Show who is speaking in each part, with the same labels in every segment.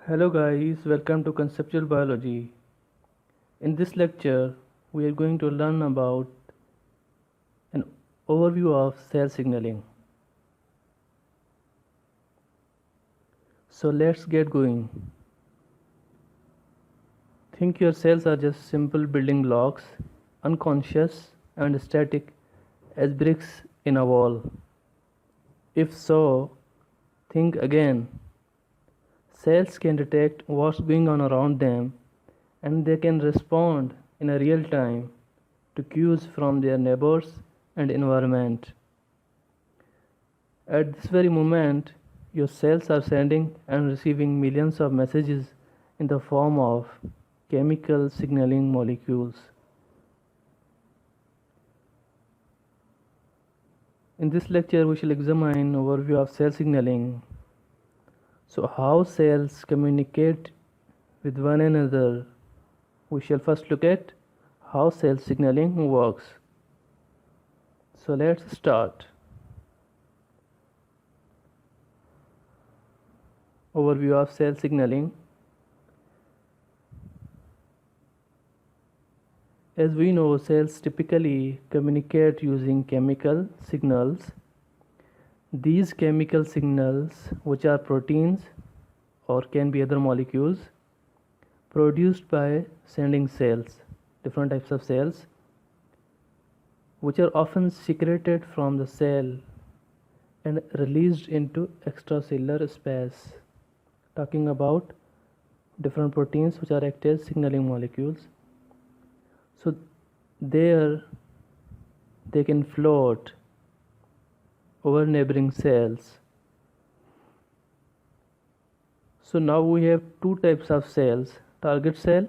Speaker 1: Hello guys, welcome to Conceptual Biology. In this lecture, we are going to learn about an overview of cell signaling. So let's get going. Think your cells are just simple building blocks, unconscious and static as bricks in a wall. If so, think again. Cells can detect what's going on around them and they can respond in a real time to cues from their neighbors and environment. At this very moment, your cells are sending and receiving millions of messages in the form of chemical signaling molecules. In this lecture, we shall examine overview of cell signaling. So, how cells communicate with one another? We shall first look at how cell signaling works. So, let's start. Overview of cell signaling. As we know, cells typically communicate using chemical signals. These chemical signals, which are proteins or can be other molecules, produced by sending cells, different types of cells, which are often secreted from the cell and released into extracellular space. Talking about different proteins which are act as signaling molecules. So there they can float over neighboring cells. So now we have two types of cells, target cell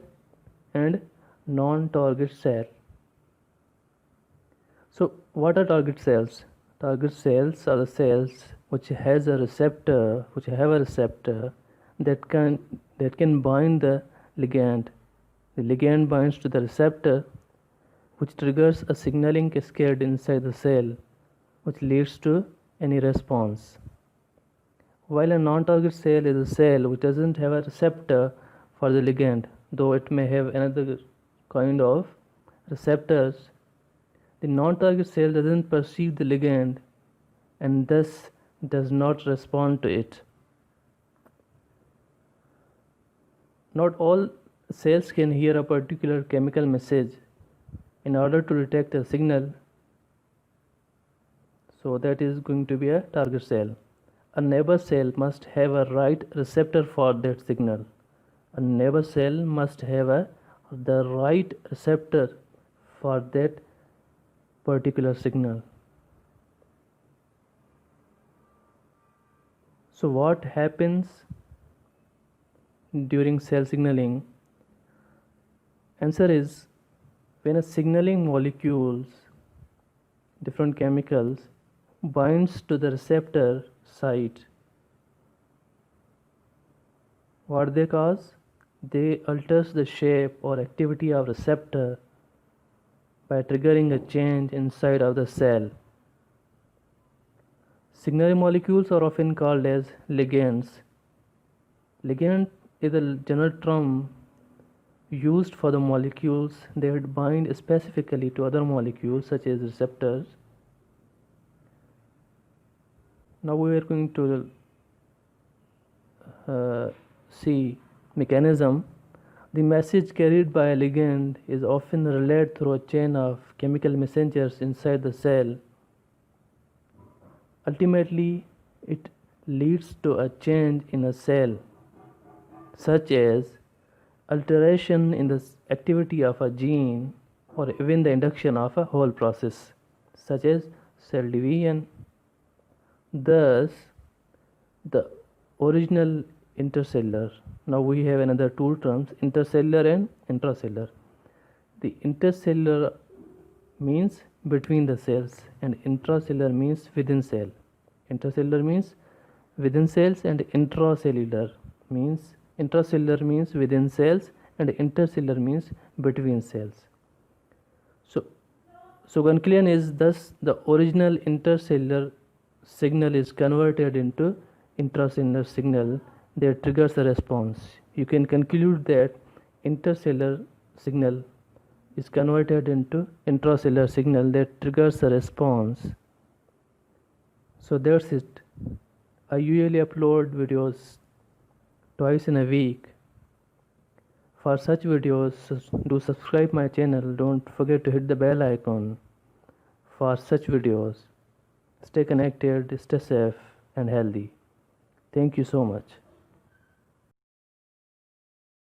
Speaker 1: and non-target cell. So what are target cells? Target cells are the cells which have a receptor that can bind the ligand. The ligand binds to the receptor, which triggers a signaling cascade inside the cell, which leads to any response. While a non-target cell is a cell which doesn't have a receptor for the ligand, though it may have another kind of receptors, the non-target cell doesn't perceive the ligand and thus does not respond to it. Not all cells can hear a particular chemical message in order to detect a signal, so that is going to be a target cell. A neighbor cell must have a right receptor for that signal. A neighbor cell must have the right receptor for that particular signal. So what happens during cell signaling? Answer is, when a signaling molecules, different chemicals, binds to the receptor site, what they cause? They alters the shape or activity of receptor by triggering a change inside of the cell. Signaling molecules are often called as ligands. Ligand is a general term used for the molecules that bind specifically to other molecules such as receptors. Now we are going to see mechanism. The message carried by a ligand is often relayed through a chain of chemical messengers inside the cell. Ultimately, it leads to a change in a cell, such as alteration in the activity of a gene or even the induction of a whole process, such as cell division. Thus, the original intercellular. Now we have another two terms, intercellular and intracellular. The intercellular means between the cells and intracellular means within cell. Intercellular means within cells and intracellular means within cells and intercellular means between cells. So conclusion is, thus the original intercellular signal is converted into intracellular signal that triggers a response. You can conclude that intercellular signal is converted into intracellular signal that triggers a response. So that's it. I usually upload videos twice in a week. For such videos, do subscribe my channel. Don't forget to hit the bell icon for such videos. Stay connected, stay safe and healthy. Thank you so much.